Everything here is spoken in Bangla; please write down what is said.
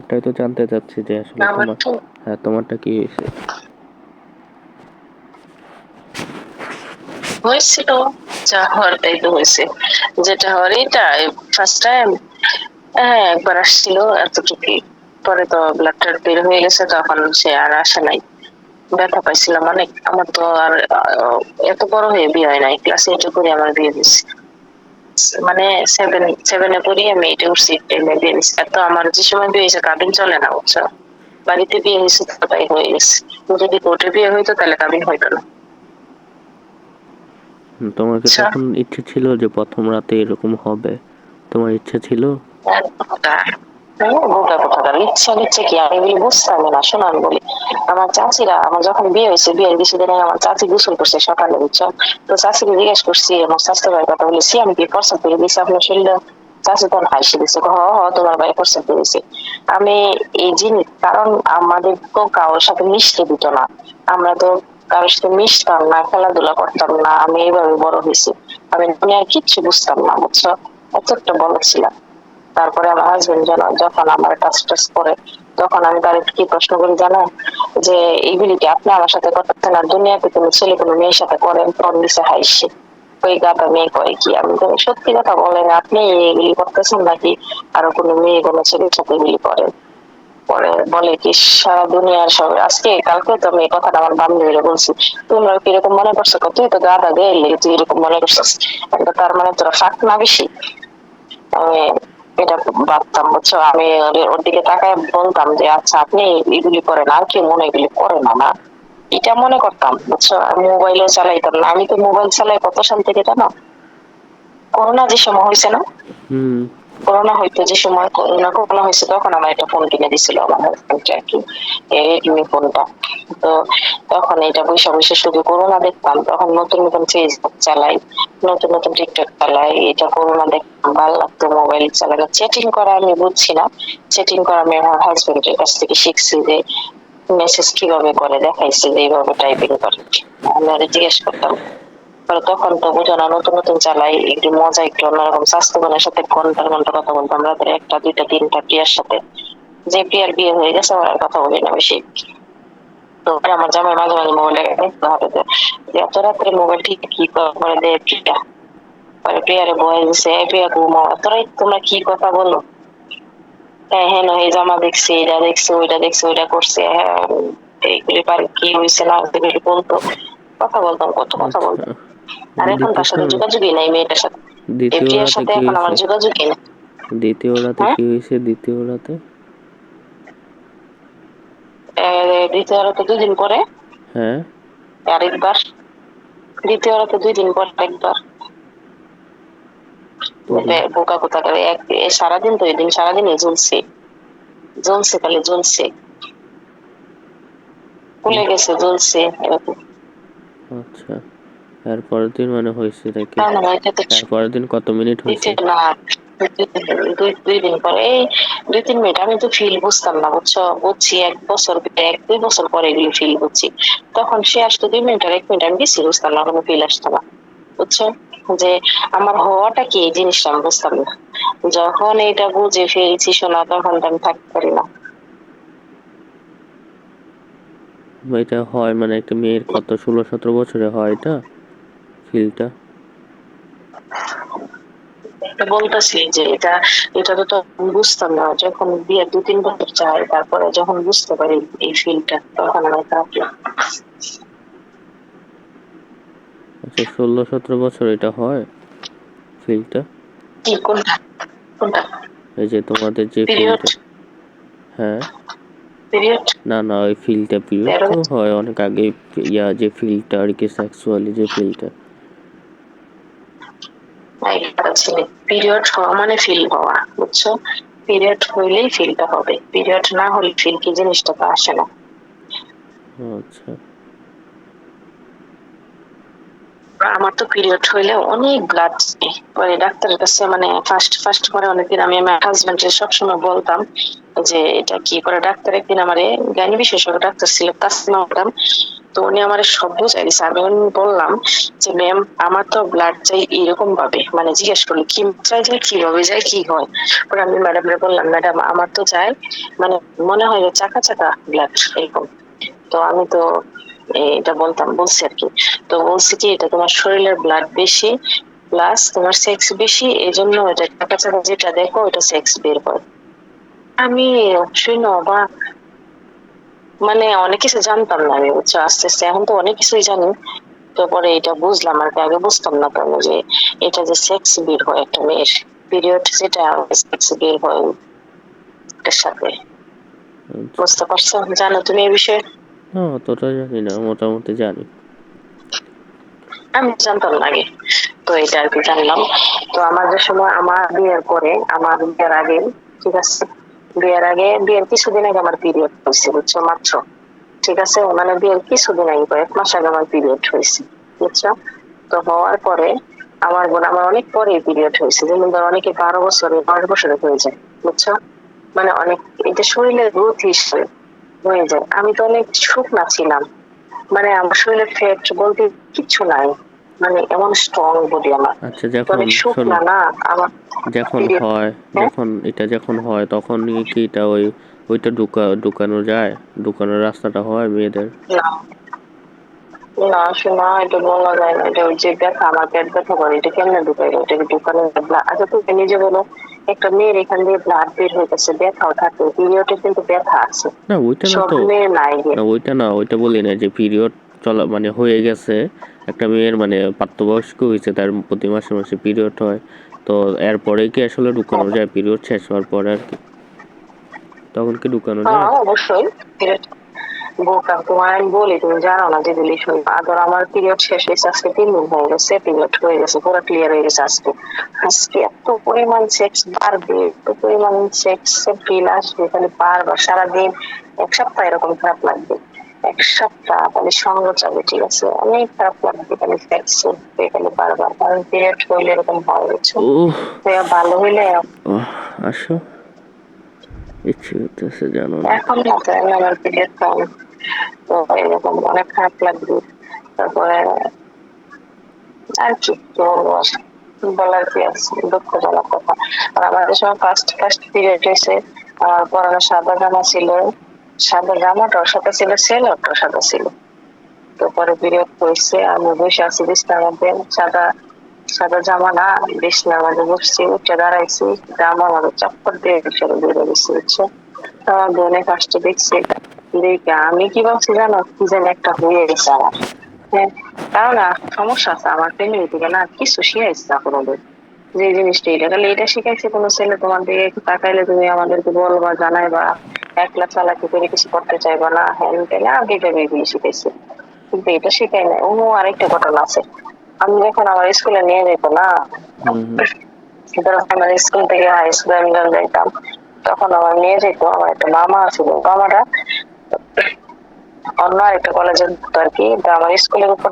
ওটাই তো জানতে চাচ্ছি যে আসলে আমার তো তোমারটা কি হয়েছে? হয়েছিল, যা হওয়ার তাই তো হয়েছে। যেটা হওয়ার এটা ফার্স্ট টাইম, হ্যাঁ একবার আসছিল এতটুকুই। পরে তো ব্লাড টাড বের হয়ে গেছে, তখন সে আর আসে নাই। ব্যথা পাইছিলাম অনেক। আমার তো আর এত বড় হয়ে বিয়ে হয় নাই, ক্লাস 8 করে আমার বিয়ে হয়েছে। মানে সেভেনে পড়ি আমি, 8 উঠছি, 10 বিয়ে হয়েছে। এত আমার যে সময় বিয়ে হয়েছে কাবিন চলে না, বুঝছো। বাড়িতে বিয়ে হয়েছে তো তাই হয়ে গেছে। যদি কোর্টে বিয়ে হইতো তাহলে কাবিন হইতো না। তোমার কি আচ্ছা, তখন ইচ্ছে ছিল যে প্রথম রাতে এরকম হবে? তোমার ইচ্ছে ছিল? বোকা কোথাকার ইচ্ছা দিচ্ছে কি, আমি এগুলি বুঝতাম না। শোনো আমি বলি, আমার চাচিরা, আমার যখন বিয়ে হয়েছে, বিয়ের কিছুদিন আগে আমার চাচি গোসল করছে সকালে, বুঝছো। তো চাচিকে জিজ্ঞেস করছি, আমার স্বাস্থ্য ভাইয়ের কথা বলেছি, আমি কি প্রস্তাব করে দিয়েছি আপনার শরীরে? চাচি তখন হাসি দিচ্ছে, হ হ তোমার ভাই প্রস্তাব করেছে। আমি এই জিনিস, কারণ আমাদের তো কারোর সাথে মিশতে দিত না। আমরা তো কারোর সাথে মিশতাম না, খেলাধুলা করতাম না। আমি এইভাবে বড় হয়েছি। আমি দুনিয়ার কিচ্ছু বুঝতাম না, বুঝছো। এত একটা বড় ছিলাম। তারপরে আমার হাজবেন্ড যখন আমার কাজ টাজ করে, তখন আমি তার কি প্রশ্ন করি জানো, যে এইগুলি কি আপনি আমার সাথে করতেছেন? আর দুনিয়াতে কোনো ছেলে কোনো মেয়ের সাথে করেন? ফোন দিছে হাইসে, ওই গাদা মেয়ে করে কি? আমি তো সত্যি কথা বলেন, আপনি এগুলি করতেছেন নাকি আরো কোনো মেয়ে কোনো ছেলের সাথে এগুলি করেন? পরে বলে কি, সারা দুনিয়ার সব, আজকে কালকে তো আমি এই কথাটা আমার বান্ধবীরা বলছি, তোমরা কিরকম মনে করছো? তুই তো গাদা দেয়, তুই এরকম মনে করছিস। তার মানে তোরা ফাঁক না বেশি। আমি এটা ভাবতাম, বুঝছো। আমি ওর দিকে তাকায় বলতাম যে আচ্ছা আপনি এগুলি করেন, আর কি মনে এগুলি করে না না, এটা মনে করতাম, বুঝছো। আমি মোবাইলও চালাইতাম না। আমি তো মোবাইল চালাই কত সাল থেকে জানো? করোনা যে সময় হয়েছে না, হুম। করোনা হইতো যে সময়, করোনা হয়েছে, তখন আমার একটা ফোন কিনে দিছিল আমার হাজবেন্ড আর কি, রেডমি ফোনটা। তো তখন এটা বসে বসে শুধু করোনা দেখতাম। তখন নতুন নতুন ফেসবুক চালাই, নতুন নতুন টিকটক চালাই। এটা করোনা দেখতাম, ভালো লাগতো মোবাইল চালানো। চ্যাটিং করা আমি বুঝছি না, চ্যাটিং করা আমি আমার হাজবেন্ডের কাছ থেকে শিখছি, যে মেসেজ কিভাবে করে দেখাইছে, যে এইভাবে টাইপিং করে। আমি ওরে জিজ্ঞেস করতাম। তখন তো বুঝো না, নতুন নতুন চালাই, একটু মজা, একটু অন্যরকম। স্বাস্থ্য বোনের সাথে ঘন্টার ঘন্টা কথা বলতাম, রাতের 1টা 2টা 3টা প্রিয়ার সাথে। যে প্রিয়ার বিয়ে হয়ে গেছে আমার আর কথা বলি না বেশি। তো আমার জামাই মাঝে মাঝে মোবাইল হাতে, যে এত রাত্রে মোবাইল ঠিক কি করে দেয় প্রিয়া। পরে প্রিয়ারে বয়ে দিছে, প্রিয়া ঘুমাও, তোমরা কি কথা বলো? হ্যাঁ হ্যাঁ, এই জামা দেখছি, এটা দেখছি, ওইটা দেখছি, ওইটা করছে, হ্যাঁ এইগুলি পারে কি হয়েছে না এগুলি বলতো। কথা বলতাম, কত কথা আচ্ছা, বলতাম। আর এখন তার সাথে শোনো, যোগাযোগই নাই, মেয়েটার সাথে, এই দ্বিতীয় প্রিয়ার রাতে সাথে কি এখন আমার হয়েছে? যোগাযোগই নেই। দ্বিতীয় রাতে হ্যাঁ, কি হয়েছে? দ্বিতীয় রাতে? দ্বিতীয় রাতে 2 দিন পরে হ্যাঁ। আরেকবার, দ্বিতীয় রাতে 2 দিন পরে একবার। পরে? বোকা কোথাকার, সারাদিন তো এই দিন সারাদিনই জ্বলছে, জ্বলছে খালি জ্বলছে, হুম, ভুলে গেছে জ্বলছে এরকম। আচ্ছা। এর পরের দিন মানে হয়েছে নাকি? না না, এটা তো এর পরের দিন কত মিনিট হয়েছে? না, 2 দিন পরে, এই 2-3 মিনিট। আমি তো ফিল বুঝতাম না, বুঝছো। বুঝছি 1 বছর, 1-2 বছর পরে এগুলো ফিল বুঝছি। তখন সে আসতো 2 মিনিট আর 1 মিনিট, আমি বেশি বুঝতাম না, কোনো ফিল আসতো না, বুঝছো। যে আমার হওয়াটা কি, এই জিনিসটা আমি বুঝতাম না। যখন এটা বুঝে ফেলছি শোনা, তখন তো আমি থাকতে পারি না। এটা হয় মানে একটা মেয়ের কত 16-17 বছরে হয় এটা, ফিলটা? এটা বলতেছি যে এটা, এটা তো তখন বুঝতাম না। যখন বিয়ে 2-3 বছর যায়, তারপরে যখন বুঝতে পারি এই ফিলটা, তখন আমার খারাপ লাগে। আচ্ছা, 16-17 বছর এটা হয় ফিলটা? কি, কোনটা কোনটা? এই যে তোমাদের যে পিরিয়ড, ফিলটা। হ্যাঁ। পিরিয়ড না না, ওই ফিলটা, পিরিয়ড 13। তো হয় অনেক আগে। যে ফিলটা আর কি, সেক্সুয়ালি যে ফিলটা। পিরিয়ড হওয়া মানে ফিল হওয়া, বুঝছো। পিরিয়ড হইলেই ফিলটা হবে, পিরিয়ড না হলে ফিল কি জিনিসটা তো আসে না। আচ্ছা। আমার তো পিরিয়ড হইলে অনেক ব্লাড, পরে ডাক্তারের কাছে, মানে ফার্স্ট ফার্স্ট করে অনেকদিন আমি আমার হাজবেন্ডের সবসময় বলতাম যে এটা কি করে। ডাক্তার একদিন আমারে, গাইনি বিশেষজ্ঞ ডাক্তার ছিল তাসলিমা ম্যাডাম, তো উনি আমার সব বুঝাই দিছে। আমি বললাম যে ম্যাম আমার তো ব্লাড চাই এরকম ভাবে, মানে জিজ্ঞেস করলো কি চাই যায়, কিভাবে যায়, কি হয়। পরে আমি ম্যাডামরে বললাম ম্যাডাম আমার তো চাই মানে মনে হয় যে চাকা চাকা ব্লাড এরকম। তো আমি তো এটা বলছি আর কি। তো বলছি কি এটা তোমার শরীরের ব্লাড বেশি প্লাস তোমার সেক্স বেশি, এই জন্য এটা চাকা চাকা যেটা দেখো ওটা সেক্স বের হয়। আমি শুনো বা মানে অনেক কিছু জানতাম না আমি, বুঝছো, আস্তে আস্তে এখন তো অনেক কিছুই জানি। তো পরে এটা বুঝলাম আর কি, আগে বুঝতাম না তো আমি যে এটা যে সেক্স বের হয় একটা মেয়ের পিরিয়ড, যেটা সেক্স বের হয় এটার সাথে। আচ্ছা। বুঝতে পারছো, জানো তুমি এই বিষয়ে? না অতটা জানি না, মোটামুটি জানি। আমি জানতাম না আগে, তো এটা আর কি জানলাম। তো আমার যে সময় আমার বিয়ের পরে, আমার বিয়ের আগে, ঠিক আছে, বিয়ের আগে বিয়ের কিছুদিন আগে আমার পিরিয়ড হয়েছে, বুঝছো, মাত্র, ঠিক আছে, মানে বিয়ের কিছুদিন আগে, কয়েক মাস আগে আমার পিরিয়ড হয়েছে, বুঝছো। তো হওয়ার পরে আমার বোন, আমার অনেক পরে পিরিয়ড হয়েছে, যেমন ধর অনেকে 12 বছরে 10 বছরে হয়ে যায়, বুঝছো, মানে অনেক, এটা শরীরের গ্রোথ হিসেবে হয়ে যায়। আমি তো অনেক শুকনা ছিলাম, মানে আমার শরীরে ফ্যাট বলতে কিচ্ছু নাই, মানে এমন স্ট্রং বডি আমার। আচ্ছা তো যখন অনেক শোনো, শুকনা না আমার যখন period, হয়, হ্যাঁ? যখন হয় তখন কি এটা ওইটা ঢুকানো যায়, ঢুকানোর রাস্তাটা হয় মেয়েদের? না না শোনা, এটা বলা যায় না। এটা ওই যে ব্যথা, আমার পেট ব্যথা করে, এটা কেমনে ঢুকাই, এটাকে ঢুকানো? আচ্ছা তুমি নিজে বলো, একটা মেয়ের এখান দিয়ে ব্লাড বের হইতেছে, ব্যথাও থাকে, পিরিয়ডে কিন্তু ব্যথা আছে, না ওইটা না সব তো, মেয়ের নাই গে। ওইটা বলি না যে পিরিয়ড চলা মানে হয়ে গেছে একটা মেয়ের, মানে প্রাপ্তবয়স্ক হয়েছে, তার প্রতি মাসে মাসে পিরিয়ড হয়, তো এরপরে কি আসলে ঢুকানো যায় পিরিয়ড শেষ হওয়ার পরে আর কি, তখন কি ঢুকানো যায়? হ্যাঁ অবশ্যই। বোকা, তোমার আমি বলি তুমি জানো না, যেগুলি শুনবো। ধর আমার পিরিয়ড শেষ হয়েছে আজকে 3 দিন হয়ে গেছে, পিরিয়ড হয়ে গেছে, পুরো ক্লিয়ার হয়ে গেছে আজকে। আজকে এত পরিমাণ সেক্স বাড়বে, এত পরিমাণ সেক্স ফিল আসবে, খালি বারবার সারাদিন, 1 সপ্তাহ এরকম খারাপ লাগবে, 1 সপ্তাহ খালি সঙ্গ চাবে, ঠিক আছে, অনেক খারাপ লাগবে, খালি সেক্স করবে খালি বারবার, কারণ পিরিয়ড হইলে এরকম হয়, বুঝছো। ওহ। তো ভালো হইলে আহ, আসো, ইচ্ছে করতেছে জানো না। এখন না, তো আমার পিরিয়ড কম, তো এরকম অনেক খারাপ লাগবে। তারপরে আর কি বলবো, বলার কি আছে, দুঃখজনক কথা। আর আমাদের সময় ফার্স্ট ফার্স্ট পিরিয়ড হয়েছে, আমার পরনে সাদা জামা ছিল, সাদা জামাটাও সাদা ছিল, সেলোটাও সাদা ছিল। তো পরে পিরিয়ড হয়েছে, আমি বসে আছি বিছনার মধ্যে, সাদা সাদা জামা না, বিছনার মধ্যে বসছি, উঠে দাঁড়াইছি, জামা আমাদের চক্কর দিয়ে ভিতরে বেরো গেছে, বুঝছো। আমার বোনে ফার্স্টে দেখছে, দেখে আমি কি ভাবছি জানো, কি যেন একটা হয়ে গেছে আমার, হ্যাঁ, কারণ না, সমস্যা আছে আমার ফ্যামিলি থেকে না, কিছু শিখাইছে না কোনোদিন, যে এই জিনিসটা এটা খালি এটা শিখাইছে, কোনো ছেলে তোমার দিকে একটু তাকাইলে তুমি আমাদেরকে বলবা, জানাইবা, একলা চালাকি করে কিছু করতে চাইবা না, হ্যান তেনা এটা এগুলি শিখাইছে, কিন্তু এটা শিখাই না। ও আরেকটা ঘটনা আছে, আমি যখন আমার স্কুলে নিয়ে যেত না, হুম হুম। ধরো আমার স্কুল থেকে হাই স্কুলে আমি যখন যাইতাম, তখন আমার নিয়ে যেত আমার একটা মামা ছিল, মামাটা অন্য একটা কলেজে আর কি, আমার স্কুলের উপর